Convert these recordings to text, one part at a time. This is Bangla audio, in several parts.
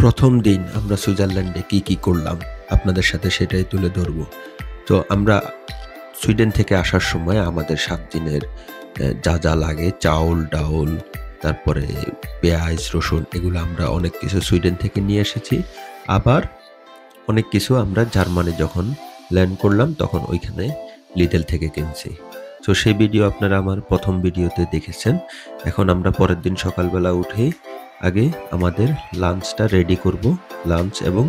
প্রথম দিন আমরা সুইজারল্যান্ডে কি করলাম আপনাদের সাথে সেটাই তুলে ধরব। তো আমরা সুইডেন থেকে আসার সময় আমাদের ৭ দিনের যা লাগে চাউল-ডাউল, তারপরে পেঁয়াজ, রসুন এগুলো আমরা অনেক কিছু সুইডেন থেকে নিয়ে এসেছি। আবার অনেক কিছু আমরা জার্মানি যখন ল্যান্ড করলাম তখন ওইখানে লিডল থেকে কিনছি। তো সেই ভিডিও আপনারা আমার প্রথম ভিডিওতে দেখেছেন। এখন আমরা পরের দিন সকালবেলা উঠেই আগে আমাদের লাঞ্চটা রেডি করব। লাঞ্চ এবং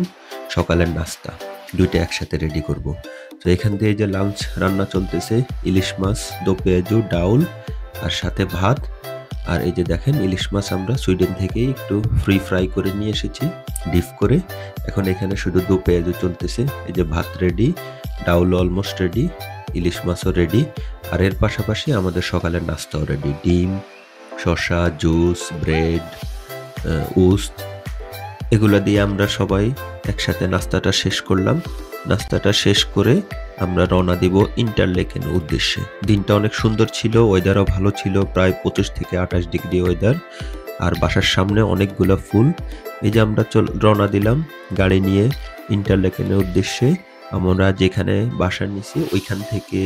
সকালের নাস্তা দুইটা একসাথে রেডি করব। তো এখান দিয়ে যে লাঞ্চ রান্না চলতেছে, ইলিশ মাছ, দো পেঁয়াজু, ডাউল আর সাথে ভাত। আর এই যে দেখেন ইলিশ মাছ আমরা সুইডেন থেকেই একটু ফ্রাই করে নিয়ে এসেছি ডিপ করে। এখন এখানে শুধু দো পেঁয়াজু চলতেছে। এই যে ভাত রেডি, ডাউল অলমোস্ট রেডি, ইলিশ মাছও রেডি। আর এর পাশাপাশি আমাদের সকালের নাস্তাও রেডি, ডিম, শসা, জুস, ব্রেড, ওস্ট এগুলো দিয়ে আমরা সবাই একসাথে নাস্তাটা শেষ করলাম। নাস্তাটা শেষ করে আমরা রওনা দিব ইন্টারলেকেন উদ্দেশ্যে। দিনটা অনেক সুন্দর ছিল, ওয়েদারও ভালো ছিল, প্রায় 25 থেকে 28 ডিগ্রি ওয়েদার। আর বাসার সামনে অনেকগুলো ফুল। এই যে আমরা রওনা দিলাম গাড়ি নিয়ে ইন্টারলেকেনের উদ্দেশ্যে। আমরা যেখানে বাসা নিছি ওইখান থেকে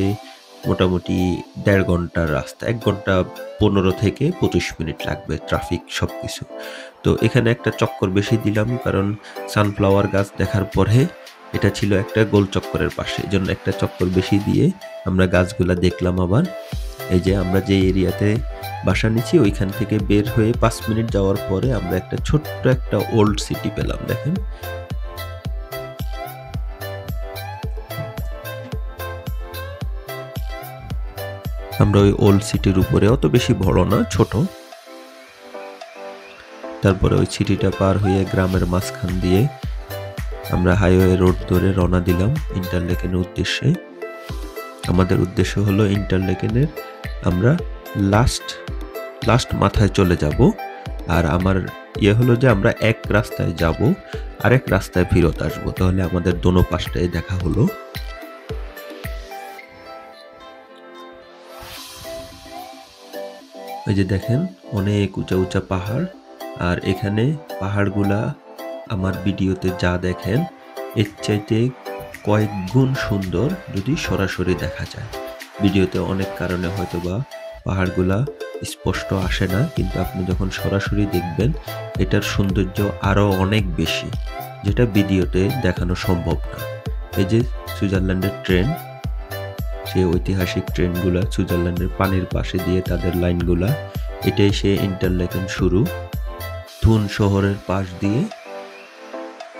মোটামুটি 1.5 ঘন্টার রাস্তা, 1 ঘন্টা 15 থেকে 25 মিনিট লাগবে, ট্রাফিক সব কিছু। তো এখানে একটা চক্কর বেশি দিলাম, কারণ সানফ্লাওয়ার গাছ দেখার পরে এটা ছিল একটা গোল চক্করের পাশে, এই জন্য একটা চক্কর বেশি দিয়ে আমরা গাছগুলা দেখলাম। আবার এই যে আমরা যে এরিয়াতে বাসা নিচ্ছি ওইখান থেকে বের হয়ে 5 মিনিট যাওয়ার পরে আমরা একটা ছোট্ট একটা ওল্ড সিটি পেলাম। দেখেন আমরা ওই ওল্ড সিটির উপরে, অত বেশি বড় না, ছোট। তারপরে ওই সিটিটা পার হয়ে গ্রামের মাঝখান দিয়ে আমরা হাইওয়ে রোড ধরে রওনা দিলাম ইন্টারলেকেনের উদ্দেশ্যে। আমাদের উদ্দেশ্য হলো ইন্টারলেকেনের আমরা লাস্ট মাথায় চলে যাব। আর আমার হলো যে আমরা এক রাস্তায় যাব আর এক রাস্তায় ফিরত আসবো, তাহলে আমাদের দোনো পাশটাই দেখা হলো। এই যে দেখেন অনেক উঁচা উঁচা পাহাড়। আর এখানে পাহাড়গুলা আমার ভিডিওতে যা দেখেন এর চাইতে কয়েক গুণ সুন্দর যদি সরাসরি দেখা যায়। ভিডিওতে অনেক কারণে হয়তোবা পাহাড়গুলা স্পষ্ট আসে না, কিন্তু আপনি যখন সরাসরি দেখবেন এটার সৌন্দর্য আরো অনেক বেশি, যেটা ভিডিওতে দেখানো সম্ভব না। এই যে সুইজারল্যান্ডের ট্রেন, সেই ঐতিহাসিক ট্রেনগুলা সুইজারল্যান্ডের পানির পাশে দিয়ে তাদের লাইনগুলা, এটাই সে ইন্টারলেকেন শুরু। থুন শহরের পাশ দিয়ে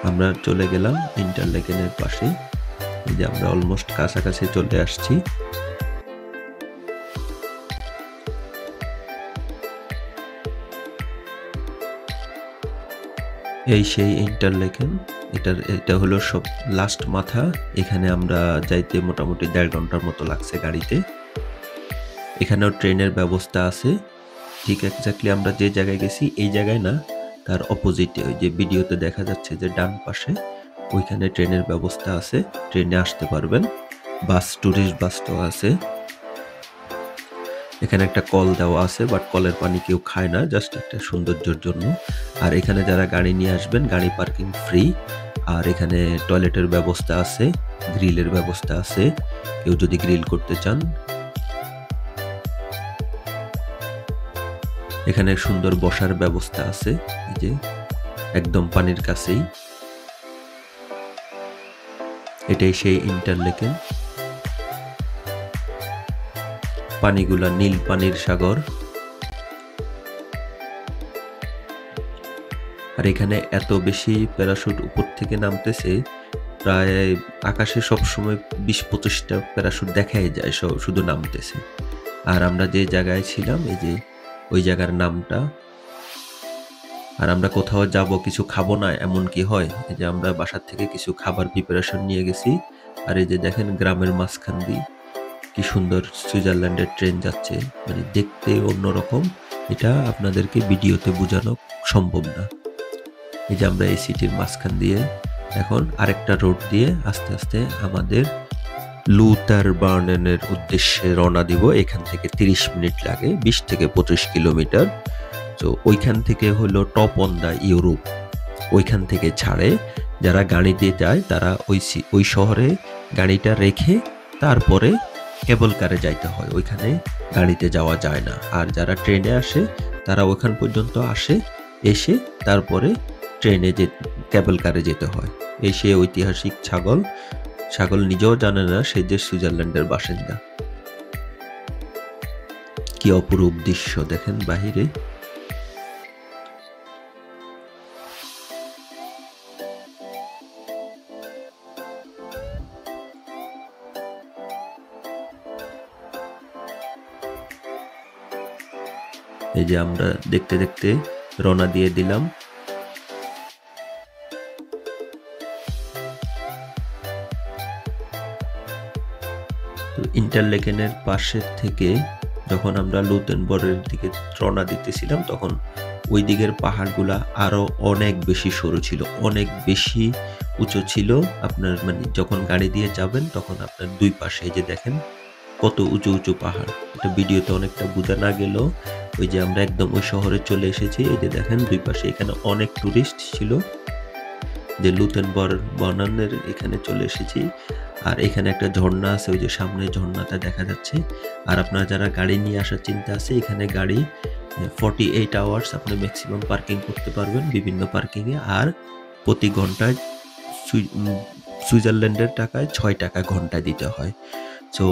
আমরা চলে গেলাম ইন্টারলেকেনের পাশে। এই যে আমরা অলমোস্ট কাছাকাছি চলে আসছি। এই সেই ইন্টারলেকেন, এটা হলো সব লাস্ট মাথা। এখানে আমরা যাইতে মোটামুটি 1.5 ঘন্টার মতো লাগছে গাড়িতে। এখানেও ট্রেনের ব্যবস্থা আছে। ঠিক এক্স্যাক্টলি আমরা যে জায়গায় গেছি এই জায়গায় না, তার অপোজিটে ওই যে ভিডিওতে দেখা যাচ্ছে যে ডান পাশে ওইখানে ট্রেনের ব্যবস্থা আছে, ট্রেনে আসতে পারবেন। বাস, টুরিস্ট বাসটাও আছে। এখানে একটা কল দেওয়া আছে, বাট কলের পানি কেউ খায় না, জাস্ট একটা সৌন্দর্যের জন্য। আর এখানে যারা গাড়ি নিয়ে আসবেন গাড়ি পার্কিং ফ্রি। আর এখানে টয়লেটের ব্যবস্থা আছে, গ্রিলের ব্যবস্থা আছে, কেউ যদি গ্রিল করতে চান। এখানে সুন্দর বসার ব্যবস্থা আছে, এই যে একদম পানির কাছেই। এটাই সেই ইন্টারলেকেন। পানিগুলা নীল পানির সাগর। আর এখানে এত বেশি প্যারাশুট উপর থেকে নামতেছে, প্রায় আকাশে সবসময় 20-25টা প্যারাশুট দেখাই যায়, শুধু নামতেছে। আর আমরা যে জায়গায় ছিলাম এই যে ওই জায়গার নামটা। আর আমরা কোথাও যাব কিছু খাবো না এমন কি হয়? এই যে আমরা বাসার থেকে কিছু খাবার প্রিপারেশন নিয়ে গেছি। আর এই যে দেখেন গ্রামের মাঝখান দিয়ে কি সুন্দর সুইজারল্যান্ডের ট্রেন যাচ্ছে, মানে দেখতে অন্যরকম। এটা আপনাদেরকে ভিডিওতে বোঝানো সম্ভব না। এই যে আমরা এই সিটির মাঝখান দিয়ে এখন আরেকটা রোড দিয়ে আস্তে আস্তে আমাদের লুথারবার্নেনের উদ্দেশ্যে রওনা দিব। এখান থেকে 30 মিনিট লাগে, 20 থেকে 25 কিলোমিটার। তো ওইখান থেকে হলো টপ অন দ্য ইউরোপ। ওইখান থেকে ছাড়ে। যারা গাড়ি দিয়ে যায় তারা ওই শহরে গাড়িটা রেখে তারপরে কেবল কারে যাইতে হয়, ওইখানে গাড়িতে যাওয়া যায় না। আর যারা ট্রেনে আসে তারা ওইখান পর্যন্ত আসে, এসে তারপরে ট্রেনে কেবল কারে যেতে হয়। এই সে ঐতিহাসিক ছাগল নিজেও জানে না সে যে সুইজারল্যান্ডের বাসিন্দা। কি অপরূপ দৃশ্য দেখেন বাহিরে। এই যে আমরা দেখতে দেখতে রওনা দিয়ে দিলাম। তো ইন্টারলেকেনের পাশে থেকে যখন আমরা লুতেনবর্গের দিকে রওনা দিতেছিলাম তখন ওই দিকের পাহাড়গুলা আরো অনেক বেশি সরু ছিল, অনেক বেশি উঁচু ছিল। আপনার মানে যখন গাড়ি দিয়ে যাবেন তখন আপনার দুই পাশে এই যে দেখেন কত উঁচু উঁচু পাহাড়। এটা ভিডিওতে অনেকটা বোঝা না গেলেও ওই যে আমরা একদম ওই শহরে চলে এসেছি। এই যে দেখেন দুই পাশে, এখানে অনেক টুরিস্ট ছিল। যে লুতেনবর্গ বনানের এখানে চলে এসেছি। আর এখানে একটা ঝর্ণা আছে, ওই যে সামনে ঝর্ণাটা দেখা যাচ্ছে। আর আপনারা যারা গাড়ি নিয়ে আসার চিন্তা আছে, এখানে গাড়ি 48 আওয়ার্স আপনি ম্যাক্সিমাম পার্কিং করতে পারবেন বিভিন্ন পার্কিংয়ে। আর প্রতি ঘন্টায় সুইজারল্যান্ডের টাকায় 6 টাকা ঘন্টায় দিতে হয়। সো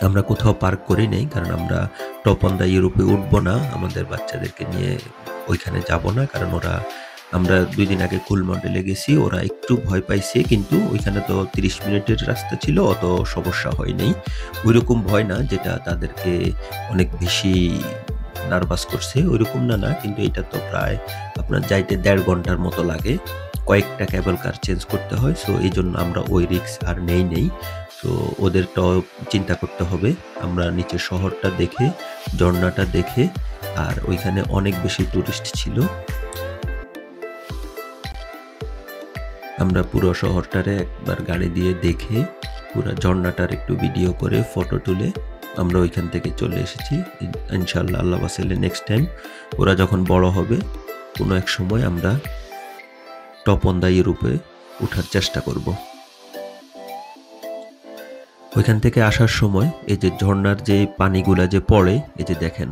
আমরা কোথাও পার্ক করি নাই, কারণ আমরা টপ অন দ্য ইউরোপে উঠবো না, আমাদের বাচ্চাদেরকে নিয়ে ওইখানে যাব না। কারণ আমরা 2 দিন আগে কুলমন্ডলে গেছি, ওরা একটু ভয় পাইছে, কিন্তু ওইখানে তো 30 মিনিটের রাস্তা ছিল, অত সমস্যা হয় নাই। ওইরকম ভয় না যেটা তাদেরকে অনেক বেশি নার্ভাস করছে, ওইরকম না, কিন্তু এটা তো প্রায় আপনার যাইতে 1.5 ঘন্টার মতো লাগে, কয়েকটা কেবল কার চেঞ্জ করতে হয়। সো এই জন্য আমরা ওই রিস্ক আর নেই। তো ওদেরটাও চিন্তা করতে হবে। আমরা নিচে শহরটা দেখে, ঝর্ণাটা দেখে, আর ওইখানে অনেক বেশি টুরিস্ট ছিল। আমরা পুরো শহরটারে একবার গাড়ি দিয়ে দেখে, পুরো ঝর্ণাটার একটু ভিডিও করে ফটো তুলে আমরা ওইখান থেকে চলে এসেছি। ইনশাআল্লাহ আল্লাহ বাসাইলে নেক্সট টাইম ওরা যখন বড় হবে কোনো এক সময় আমরা টপ অন দ্য ইউরোপে ওঠার চেষ্টা করব। ওইখান থেকে আসার সময় এই যে ঝর্ণার যে পানিগুলা যে পড়ে, এই যে দেখেন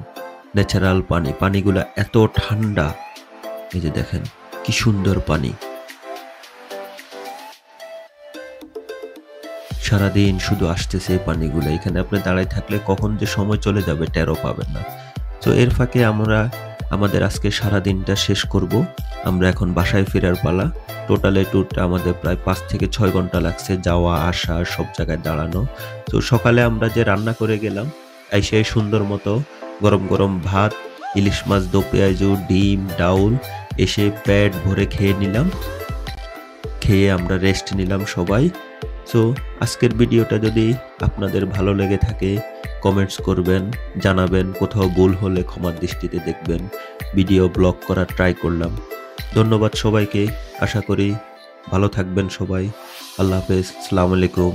ন্যাচারাল পানিগুলা এত ঠান্ডা। এই যে দেখেন কি সুন্দর পানি, সারাদিন শুধু আসতেছে এই পানিগুলো। এখানে আপনি দাঁড়ায় থাকলে কখন যে সময় চলে যাবে টেরও পাবেন না। তো এর ফাঁকে আমরা আমাদের আজকে সারাদিনটা শেষ করব। আমরা এখন বাসায় ফেরার পালা। টোটালে ট্যুরটা আমাদের প্রায় 5 থেকে 6 ঘন্টা লাগছে, যাওয়া আসা সব জায়গায় দাঁড়ানো। তো সকালে আমরা যে রান্না করে গেলাম, এসে সুন্দর মতো গরম গরম ভাত, ইলিশ মাছ দো পেঁয়াজু, ডিম, ডাউল এসে পেট ভরে খেয়ে নিলাম। খেয়ে আমরা রেস্ট নিলাম সবাই। সো আজকের ভিডিওটা যদি আপনাদের ভালো লেগে থাকে কমেন্টস করবেন, জানাবেন। কোথাও ভুল হলে ক্ষমার দৃষ্টিতে দেখবেন। ভিডিও ব্লগ করার ট্রাই করলাম। ধন্যবাদ সবাইকে। আশা করি ভালো থাকবেন সবাই। আল্লাহ হাফেজ। আসসালামু আলাইকুম।